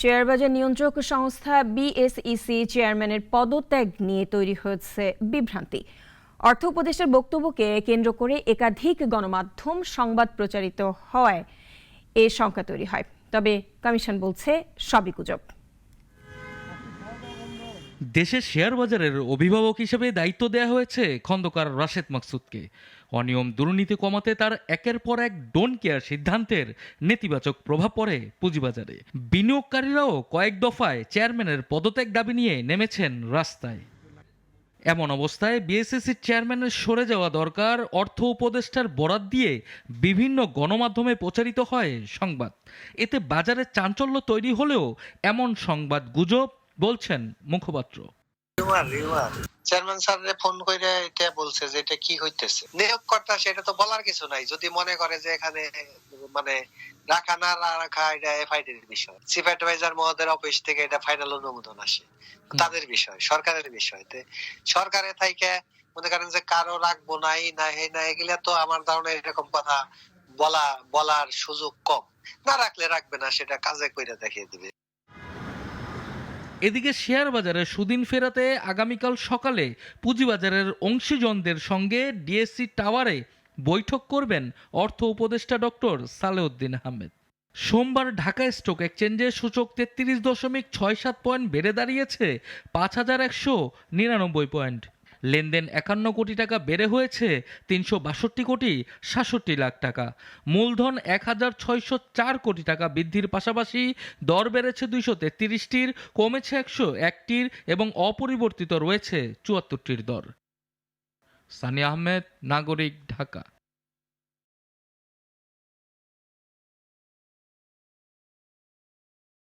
শেয়ারবাজার নিয়ন্ত্রক সংস্থা বিএসইসি চেয়ারম্যানের পদত্যাগ নিয়ে তৈরি হয়েছে বিভ্রান্তি। অর্থ উপদেষ্টার বক্তব্যকে কেন্দ্র করে একাধিক গণমাধ্যম সংবাদ প্রচারিত হওয়ায় এ শঙ্কা তৈরি হয়। তবে কমিশন বলছে সবই গুজব। দেশের শেয়ার বাজারের অভিভাবক হিসেবে দায়িত্ব দেওয়া হয়েছে খন্দকার রাশেদ মাকসুদকে। অনিয়ম দুর্নীতি কমাতে তার একের পর এক ডোন্ট কেয়ার সিদ্ধান্তের নেতিবাচক প্রভাব পড়ে পুঁজিবাজারে। বিনিয়োগকারীরাও কয়েক দফায় চেয়ারম্যানের পদত্যাগ দাবি নিয়ে নেমেছেন রাস্তায়। এমন অবস্থায় বিএসইসির চেয়ারম্যানের সরে যাওয়া দরকার অর্থ উপদেষ্টার বরাত দিয়ে বিভিন্ন গণমাধ্যমে প্রচারিত হয় সংবাদ। এতে বাজারে চাঞ্চল্য তৈরি হলেও এমন সংবাদ গুজব বলছেন মুখপাত্র। চেয়ারম্যান স্যার ফোন করে এটা বলছে যে এটা কি হইতেছে, নিয়োগকর্তা সেটা তো বলার কিছু নাই। যদি মনে করে যে এখানে মানে রাখা না রাখা এটা এফআইডির বিষয়, চিফ অ্যাডভাইজার মহোদয়ের অফিস থেকে এটা ফাইনাল অনুমোদন আসে, তাদের বিষয়, সরকারের বিষয়তে। সরকারে থাইকে মনে করেন যে কারো রাখবো নাই না হে না, এগুলা তো আমার ধারণা এরকম কথা বলার সুযোগ কম। না রাখলে রাখবে না, সেটা কাজে কইরা দেখিয়ে দিবে। এদিকে শেয়ার বাজারে সুদিন ফেরাতে আগামীকাল সকালে পুঁজিবাজারের অংশীজনদের সঙ্গে ডিএসসি টাওয়ারে বৈঠক করবেন অর্থ উপদেষ্টা ডক্টর সালেউদ্দিন আহমেদ। সোমবার ঢাকা স্টক এক্সচেঞ্জে সূচক 33.67 পয়েন্ট বেড়ে দাঁড়িয়েছে 5199 পয়েন্ট। লেনদেন 51 কোটি টাকা বেড়ে হয়েছে 362 কোটি 67 লাখ টাকা। মূলধন 1604 কোটি টাকা বৃদ্ধির পাশাপাশি দর বেড়েছে 233টির, কমেছে 101টির এবং অপরিবর্তিত রয়েছে 74টির দর। সানি আহমেদ, নাগরিক, ঢাকা।